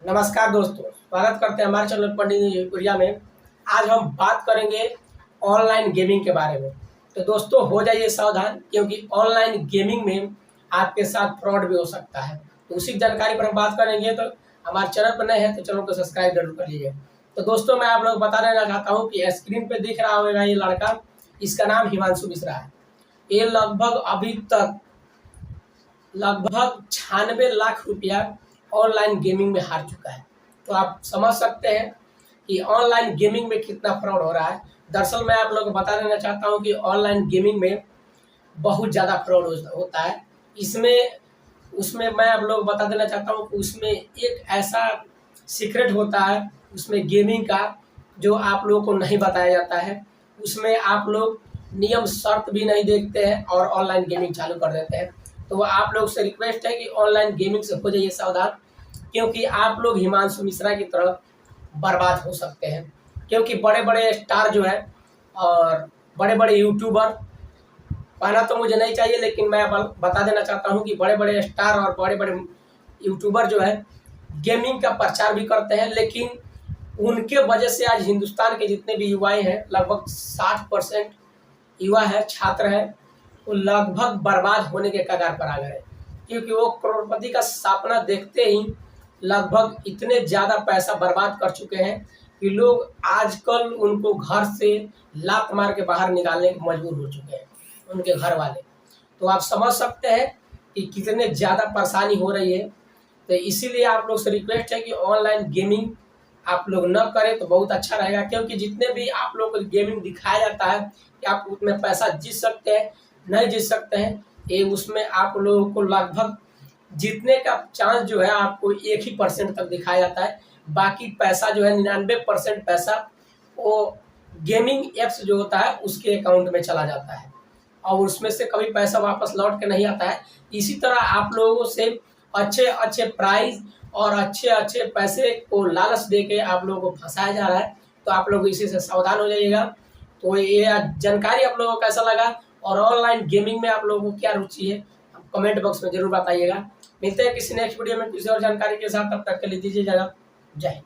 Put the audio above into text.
नमस्कार दोस्तों, स्वागत करते हैं हमारे चैनल पंडित इंडिया में। आज हम बात करेंगे ऑनलाइन गेमिंग के बारे में। तो दोस्तों हो जाइए सावधान, क्योंकि ऑनलाइन गेमिंग में आपके साथ फ्रॉड भी हो सकता है। तो उसी जानकारी पर हम बात करेंगे। तो हमारे चैनल पर नए हैं तो चैनल को सब्सक्राइब जरूर कर लीजिए। तो दोस्तों मैं आप लोग बता देना चाहता हूँ कि स्क्रीन पर दिख रहा होगा ये लड़का, इसका नाम हिमांशु मिश्रा है। ये लगभग अभी तक 96 लाख रुपया ऑनलाइन गेमिंग में हार चुका है। तो आप समझ सकते हैं कि ऑनलाइन गेमिंग में कितना फ्रॉड हो रहा है। दरअसल मैं आप लोगों को बता देना चाहता हूं कि ऑनलाइन गेमिंग में बहुत ज़्यादा फ्रॉड होता है। इसमें उसमें मैं आप लोगों को बता देना चाहता हूं कि उसमें एक ऐसा सीक्रेट होता है उसमें गेमिंग का, जो आप लोगों को नहीं बताया जाता है। उसमें आप लोग नियम शर्त भी नहीं देखते हैं और ऑनलाइन गेमिंग चालू कर देते हैं। तो आप लोग से रिक्वेस्ट है कि ऑनलाइन गेमिंग से हो जाइए सावधान, क्योंकि आप लोग हिमांशु मिश्रा की तरह बर्बाद हो सकते हैं। क्योंकि बड़े बड़े स्टार जो है और बड़े बड़े यूट्यूबर, कहना तो मुझे नहीं चाहिए लेकिन मैं बता देना चाहता हूं कि बड़े बड़े स्टार और बड़े बड़े यूट्यूबर जो है गेमिंग का प्रचार भी करते हैं, लेकिन उनके वजह से आज हिंदुस्तान के जितने भी युवाएं हैं, लगभग 60% युवा है, छात्र है, वो लगभग बर्बाद होने के कगार पर आ गए। क्योंकि वो करोड़पति का सपना देखते ही लगभग इतने ज़्यादा पैसा बर्बाद कर चुके हैं कि लोग आजकल उनको घर से लात मार के बाहर निकालने के मजबूर हो चुके हैं, उनके घर वाले। तो आप समझ सकते हैं कि कितने ज़्यादा परेशानी हो रही है। तो इसीलिए आप लोग से रिक्वेस्ट है कि ऑनलाइन गेमिंग आप लोग न करें तो बहुत अच्छा रहेगा। क्योंकि जितने भी आप लोग को गेमिंग दिखाया जाता है कि आप उसमें पैसा जीत सकते हैं, नहीं जीत सकते हैं, ये उसमें आप लोगों को लगभग जीतने का चांस जो है आपको 1% तक दिखाया जाता है। बाकी पैसा जो है 99% पैसा वो गेमिंग एप्स जो होता है उसके अकाउंट में चला जाता है और उसमें से कभी पैसा वापस लौट के नहीं आता है। इसी तरह आप लोगों से अच्छे अच्छे प्राइज और अच्छे अच्छे पैसे को लालच दे के आप लोगों को फंसाया जा रहा है। तो आप लोग इसी से सावधान हो जाइएगा। तो ये जानकारी आप लोगों को कैसा लगा और ऑनलाइन गेमिंग में आप लोगों को क्या रुचि है, कमेंट बॉक्स में जरूर बताइएगा। मिलते हैं किसी नेक्स्ट वीडियो में किसी और जानकारी के साथ। तब तक के लिए दीजिए जय हिंद।